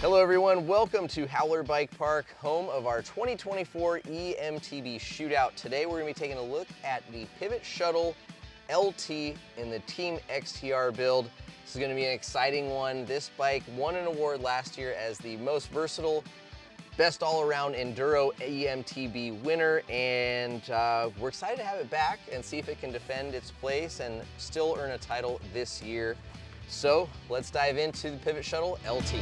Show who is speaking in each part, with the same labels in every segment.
Speaker 1: Hello everyone, welcome to Howler Bike Park, home of our 2024 EMTB Shootout. Today we're going to be taking a look at the Pivot Shuttle LT in the Team XTR build. This is going to be an exciting one. This bike won an award last year as the most versatile, best all-around enduro EMTB winner, and we're excited to have it back and see if it can defend its place and still earn a title this year. So let's dive into the Pivot Shuttle LT.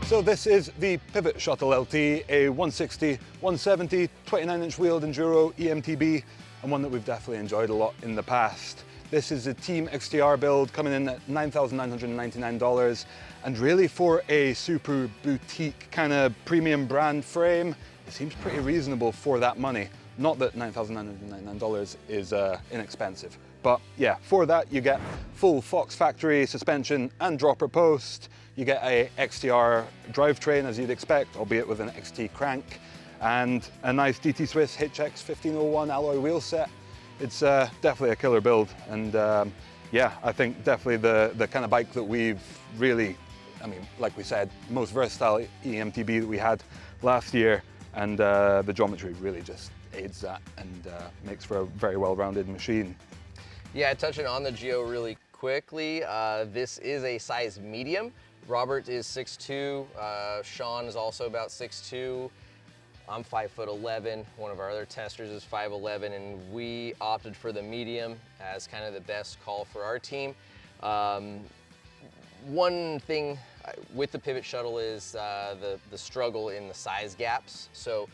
Speaker 2: So this is the Pivot Shuttle LT, a 160, 170, 29-inch wheeled enduro EMTB, and one that we've definitely enjoyed a lot in the past. This is a Team XTR build coming in at $9,999, and really for a super boutique kind of premium brand frame, it seems pretty reasonable for that money. Not that $9,999 is inexpensive, but yeah, for that you get full Fox factory suspension and dropper post. You get a XTR drivetrain as you'd expect, albeit with an XT crank, and a nice DT Swiss HX1501 alloy wheel set. It's definitely a killer build, and yeah, I think definitely the kind of bike that we've really, I mean, like we said, most versatile EMTB that we had last year, and the geometry really just aids that and makes for a very well-rounded machine.
Speaker 1: Yeah, touching on the geo really quickly, this is a size medium. Robert is 6'2", Sean is also about 6'2". I'm 5'11", one of our other testers is 5'11", and we opted for the medium as kind of the best call for our team. One thing with the Pivot Shuttle is the struggle in the size gaps. So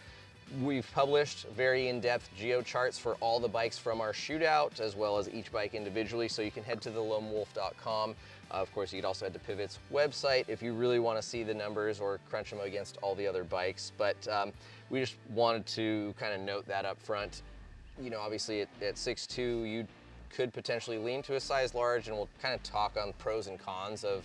Speaker 1: we've published very in-depth geo charts for all the bikes from our shootout, as well as each bike individually, so you can head to the loamwolf.com. Of course, you could also head to Pivot's website if you really want to see the numbers or crunch them against all the other bikes. But we just wanted to kind of note that up front. You know, obviously at 6'2", you could potentially lean to a size large, and we'll kind of talk on pros and cons of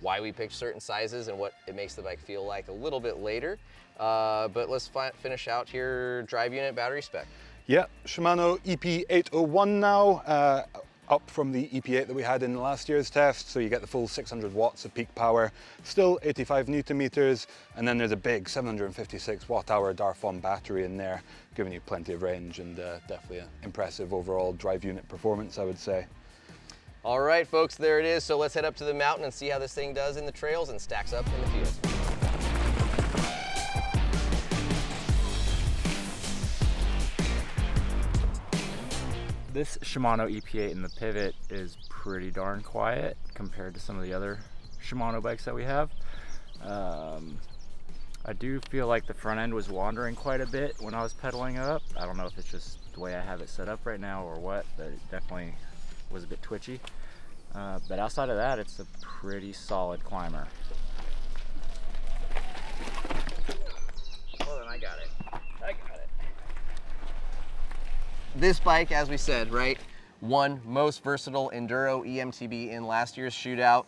Speaker 1: why we picked certain sizes and what it makes the bike feel like a little bit later. But let's finish out here, drive unit, battery spec.
Speaker 2: Yeah, Shimano EP801 now, up from the EP8 that we had in last year's test, so you get the full 600 watts of peak power, still 85 Newton meters, and then there's a big 756 watt-hour Darfon battery in there, giving you plenty of range and definitely an impressive overall drive unit performance, I would say.
Speaker 1: All right, folks, there it is. So let's head up to the mountain and see how this thing does in the trails and stacks up in the field.
Speaker 3: This Shimano EP8 in the Pivot is pretty darn quiet compared to some of the other Shimano bikes that we have. I do feel like the front end was wandering quite a bit when I was pedaling up. I don't know if it's just the way I have it set up right now or what, but it definitely was a bit twitchy. But outside of that, it's a pretty solid climber. Well, then I got it.
Speaker 1: This bike, as we said, right, won most versatile enduro EMTB in last year's shootout.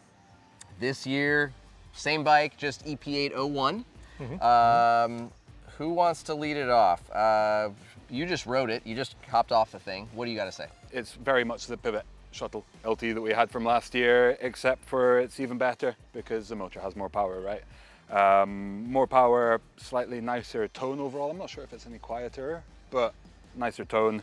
Speaker 1: This year, same bike, just EP801. Who wants to lead it off? You just rode it, you just hopped off the thing. What do you got to say?
Speaker 2: It's very much the Pivot Shuttle LT that we had from last year, except for it's even better because the motor has more power, right? More power, slightly nicer tone overall. I'm not sure if it's any quieter, but nicer tone,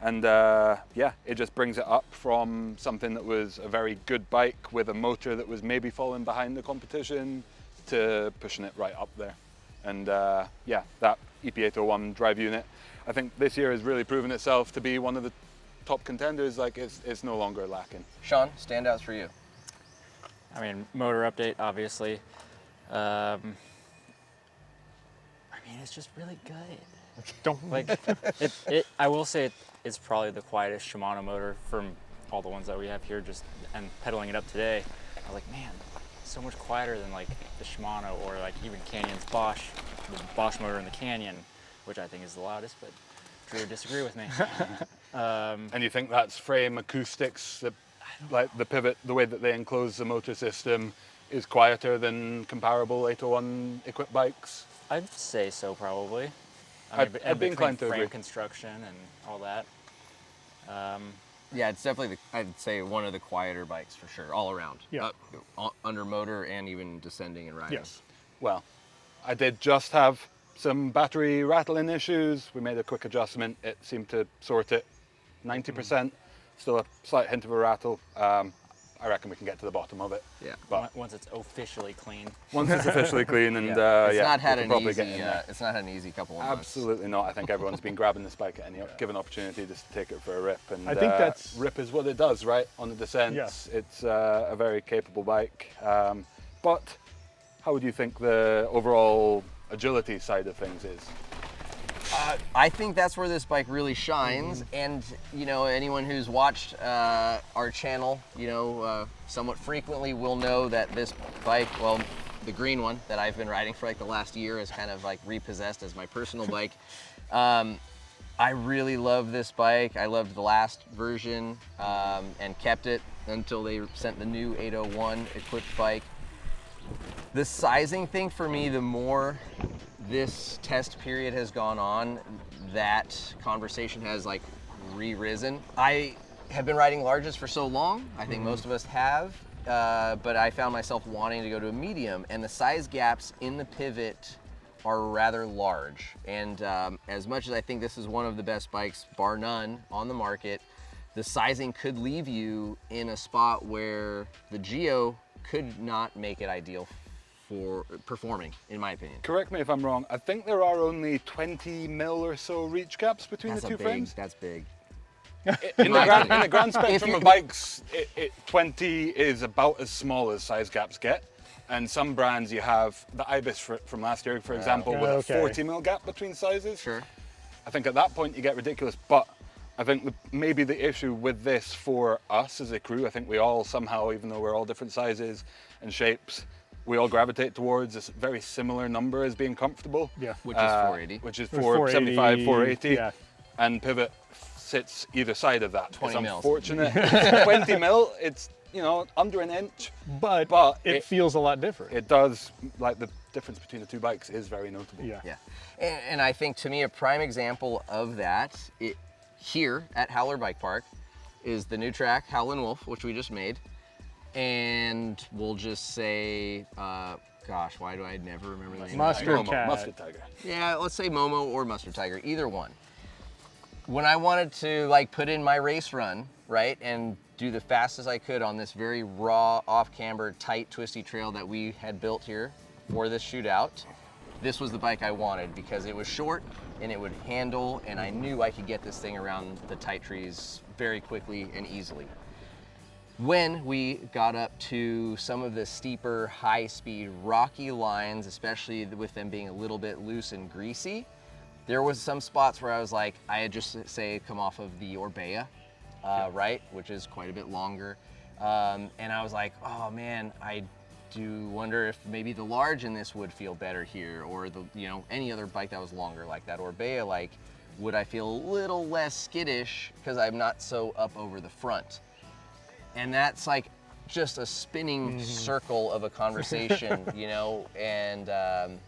Speaker 2: and yeah, it just brings it up from something that was a very good bike with a motor that was maybe falling behind the competition to pushing it right up there. And yeah, that EP801 drive unit, I think this year has really proven itself to be one of the top contenders. Like it's no longer lacking.
Speaker 1: Sean, standouts for you?
Speaker 3: I mean, motor update, obviously. I mean, it's just really good. Don't like it. I will say it's probably the quietest Shimano motor from all the ones that we have here. Just and pedaling it up today, I was like, man, so much quieter than like the Shimano or like even Canyon's Bosch, the Bosch motor in the Canyon, which I think is the loudest. But Drew would disagree with me.
Speaker 2: And you think that's frame acoustics, like the Pivot, the way that they enclose the motor system, is quieter than comparable 801 equipped bikes?
Speaker 3: I'd say so, probably. I mean,
Speaker 2: I'd be inclined to
Speaker 3: frame
Speaker 2: agree.
Speaker 3: Construction and all that.
Speaker 1: Yeah, it's definitely, I'd say, one of the quieter bikes for sure, all around.
Speaker 4: Yeah.
Speaker 1: Under motor and even descending and riding.
Speaker 4: Yes.
Speaker 2: Well, I did just have some battery rattling issues. We made a quick adjustment. It seemed to sort it 90%. Still a slight hint of a rattle. I reckon we can get to the bottom of it.
Speaker 1: Yeah.
Speaker 2: But
Speaker 3: Once it's officially clean.
Speaker 2: once it's officially clean and
Speaker 1: It's not had
Speaker 2: we
Speaker 1: an
Speaker 2: can probably
Speaker 1: easy.
Speaker 2: get in there.
Speaker 1: It's not had an easy couple of months.
Speaker 2: Absolutely not. I think everyone's been grabbing this bike at any given opportunity just to take it for a rip. And
Speaker 4: I think that's-
Speaker 2: rip is what it does, right? On the descents,
Speaker 4: Yeah.
Speaker 2: it's a very capable bike. But how would you think the overall agility side of things is?
Speaker 1: I think that's where this bike really shines, and you know, anyone who's watched our channel, you know, somewhat frequently will know that this bike, well, the green one that I've been riding for like the last year is kind of like repossessed as my personal bike. I really love this bike. I loved the last version and kept it until they sent the new 801 equipped bike. The sizing thing for me, the more this test period has gone on, that conversation has like re-risen. I have been riding larges for so long, I think most of us have, but I found myself wanting to go to a medium, and the size gaps in the pivot are rather large. And as much as I think this is one of the best bikes, bar none, on the market, the sizing could leave you in a spot where the Geo could not make it ideal for performing, in my opinion.
Speaker 2: Correct me if I'm wrong. I think there are only 20 mil or so reach gaps between the two frames.
Speaker 1: That's big.
Speaker 2: In the grand spectrum
Speaker 1: you-
Speaker 2: of bikes, 20 is about as small as size gaps get. And some brands you have, the Ibis from last year, for example, with
Speaker 4: Okay.
Speaker 2: a 40 mil gap between sizes.
Speaker 1: Sure.
Speaker 2: I think at that point you get ridiculous, but I think maybe the issue with this for us as a crew, I think we all somehow, even though we're all different sizes and shapes, we all gravitate towards this very similar number as being comfortable.
Speaker 4: Yeah.
Speaker 1: Which is 480.
Speaker 2: Which is
Speaker 4: Or 480,
Speaker 2: 475, 480.
Speaker 4: yeah.
Speaker 2: And pivot sits either side of that.
Speaker 1: 20
Speaker 2: it's
Speaker 1: mils.
Speaker 2: unfortunate. 20 mil, it's, you know, under an inch.
Speaker 4: But,
Speaker 2: But
Speaker 4: it feels a lot different.
Speaker 2: It does, like the difference between the two bikes is very notable.
Speaker 4: Yeah.
Speaker 1: Yeah, and I think to me a prime example of that here at Howler Bike Park is the new track Howlin' Wolf, which we just made, and we'll just say, gosh, why do I never remember the name?
Speaker 4: Mustard
Speaker 2: Momo,
Speaker 4: Cat.
Speaker 2: Mustard Tiger.
Speaker 1: Yeah, let's say Momo or Mustard Tiger, either one. When I wanted to like put in my race run, right, and do the fastest I could on this very raw, off-camber, tight, twisty trail that we had built here for this shootout, this was the bike I wanted because it was short and it would handle, and I knew I could get this thing around the tight trees very quickly and easily. When we got up to some of the steeper, high-speed, rocky lines, especially with them being a little bit loose and greasy, there was some spots where I was like, I had just say come off of the Orbea, right, which is quite a bit longer, and I was like, oh man, I do wonder if maybe the large in this would feel better here, or the, you know, any other bike that was longer like that Orbea, like, would I feel a little less skittish because I'm not so up over the front? And that's like just a spinning circle of a conversation, you know, and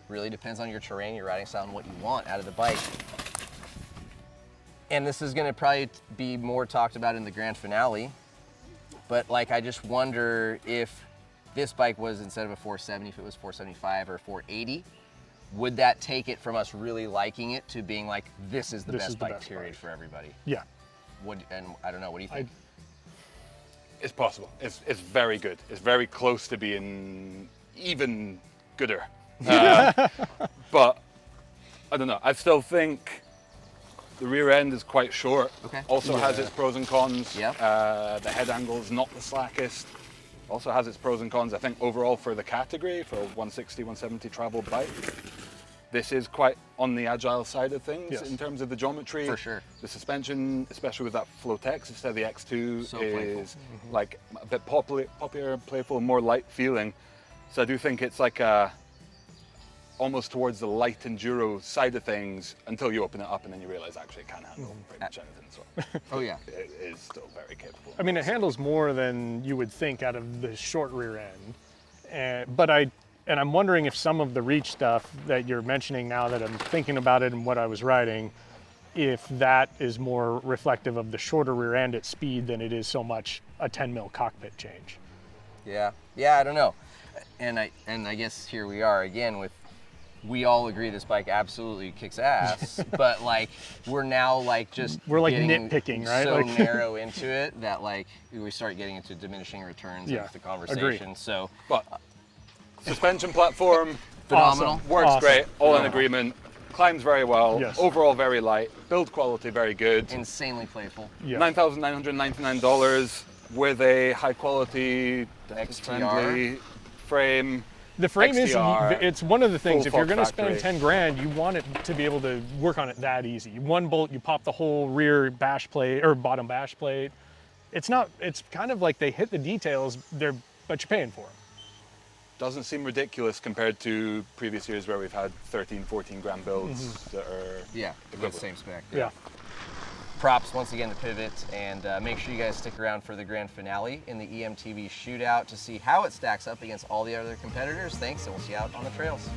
Speaker 1: really depends on your terrain, your riding style, and what you want out of the bike. And this is gonna probably be more talked about in the grand finale, but like, I just wonder if this bike was, instead of a 470, if it was 475 or 480, would that take it from us really liking it to being like, this is the best bike period for everybody?
Speaker 4: Yeah.
Speaker 1: And I don't know, what do you think?
Speaker 2: It's possible. It's very good. It's very close to being even gooder. But I don't know. I still think the rear end is quite short.
Speaker 1: Okay.
Speaker 2: Also has its pros and cons.
Speaker 1: Yep.
Speaker 2: The head angle is not the slackest. Also has its pros and cons. I think overall for the category, for a 160, 170 travel bike, this is quite on the agile side of things.
Speaker 4: Yes.
Speaker 2: In terms of the geometry.
Speaker 1: For sure.
Speaker 2: The suspension, especially with that Flotex instead of the X2,
Speaker 1: So playful.
Speaker 2: is like a bit poppier, playful, more light feeling. So I do think it's like almost towards the light enduro side of things until you open it up and then you realize actually it can handle pretty much anything. So
Speaker 1: Oh yeah.
Speaker 2: it is still very capable.
Speaker 4: I mean, it handles more than you would think out of the short rear end. But I'm wondering if some of the reach stuff that you're mentioning now that I'm thinking about it and what I was riding, if that is more reflective of the shorter rear end at speed than it is so much a 10 mil cockpit change.
Speaker 1: Yeah, I don't know. And I guess here we are again with, we all agree this bike absolutely kicks ass, but like we're now like we're like
Speaker 4: nitpicking, right?
Speaker 1: So
Speaker 4: like,
Speaker 1: narrow into it that like we start getting into diminishing returns of the conversation.
Speaker 4: Agree.
Speaker 1: So,
Speaker 2: But suspension platform,
Speaker 1: phenomenal.
Speaker 4: Awesome.
Speaker 2: works great, all in
Speaker 1: Phenomenal.
Speaker 2: agreement. Climbs very well,
Speaker 4: Yes.
Speaker 2: overall very light, build quality very good.
Speaker 1: Insanely playful.
Speaker 4: Yeah.
Speaker 2: $9,999 with a high quality, friendly frame.
Speaker 4: The frame
Speaker 2: XTR,
Speaker 4: it's one of the things,
Speaker 2: full
Speaker 4: if you're
Speaker 2: Fox
Speaker 4: going to spend
Speaker 2: factory.
Speaker 4: 10 grand, you want it to be able to work on it that easy. One bolt, you pop the whole rear bash plate or bottom bash plate. It's kind of like they hit the details, but you're paying for them.
Speaker 2: Doesn't seem ridiculous compared to previous years where we've had 13, 14 grand builds that are
Speaker 1: Yeah, the
Speaker 2: equivalent.
Speaker 1: same spec.
Speaker 4: Yeah.
Speaker 1: Props once again to Pivot, and make sure you guys stick around for the grand finale in the EMTB Shootout to see how it stacks up against all the other competitors. Thanks, and we'll see you out on the trails.